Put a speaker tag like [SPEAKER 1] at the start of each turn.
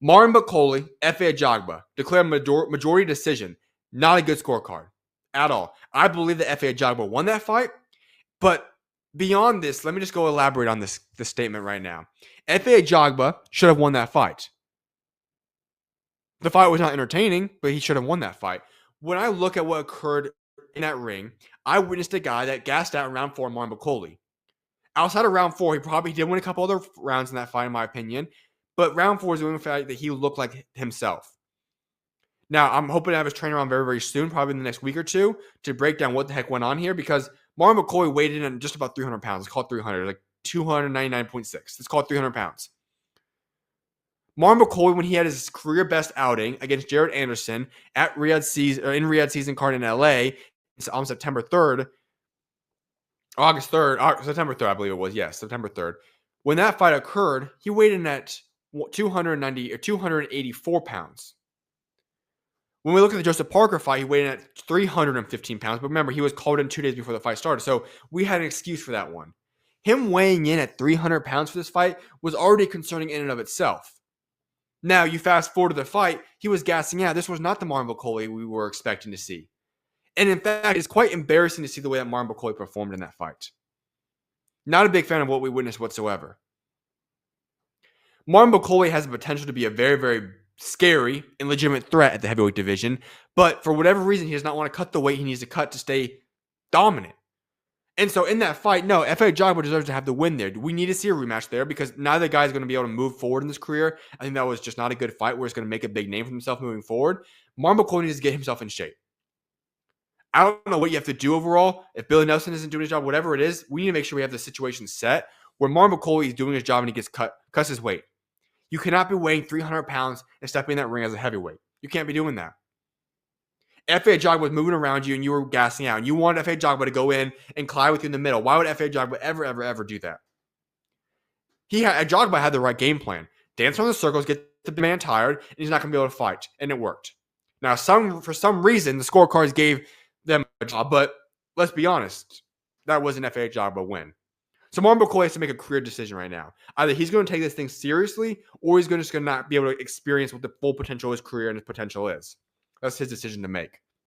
[SPEAKER 1] Martin Bakole, F.A. Ajagba, declared majority decision. Not a good scorecard at all. I believe that F.A. Ajagba won that fight, but beyond this, let me just go elaborate on this statement right now. F.A. Ajagba should have won that fight. The fight was not entertaining, but he should have won that fight. When I look at what occurred in that ring, I witnessed a guy that gassed out in round 4, Martin Bakole. Outside of round 4, he probably did win a couple other rounds in that fight, in my opinion. But round 4 is the only fight that he looked like himself. Now, I'm hoping to have his trainer on very, very soon, probably in the next week or two, to break down what the heck went on here, because Martin Bakole weighed in at just about 300 pounds. Let's call it 300, like 299.6. Let's call it 300 pounds. Martin Bakole, when he had his career best outing against Jared Anderson in Riyadh Season Card in LA on September 3rd, September 3rd, I believe it was. Yes, September 3rd. When that fight occurred, he weighed in at 290 or 284 pounds. When we look at the Joseph Parker fight, he weighed in at 315 pounds. But remember, he was called in 2 days before the fight started. So we had an excuse for that one. Him weighing in at 300 pounds for this fight was already concerning in and of itself. Now, you fast forward to the fight, he was gassing out. This was not the Martin Bakole we were expecting to see. And in fact, it's quite embarrassing to see the way that Martin Bakole performed in that fight. Not a big fan of what we witnessed whatsoever. Martin Bakole has the potential to be a very, very scary and legitimate threat at the heavyweight division, but for whatever reason, he does not want to cut the weight he needs to cut to stay dominant. And so in that fight, no, F.A. Ajagba deserves to have the win there. We need to see a rematch there because neither guy is going to be able to move forward in this career. I think that was just not a good fight where he's going to make a big name for himself moving forward. Martin Bakole needs to get himself in shape. I don't know what you have to do overall. If Billy Nelson isn't doing his job, whatever it is, we need to make sure we have the situation set where Martin Bakole is doing his job and he cuts his weight. You cannot be weighing 300 pounds and stepping in that ring as a heavyweight. You can't be doing that. F.A. Ajagba was moving around you and you were gassing out. And you wanted F.A. Ajagba to go in and collide with you in the middle. Why would F.A. Ajagba ever do that? Ajagba had the right game plan. Dance around the circles, get the man tired, and he's not going to be able to fight. And it worked. Now, for some reason, the scorecards gave them a job, but let's be honest. That was an F.A. Ajagba win. So Martin Bakole has to make a career decision right now. Either he's going to take this thing seriously or he's just going to not be able to experience what the full potential of his career and his potential is. That's his decision to make.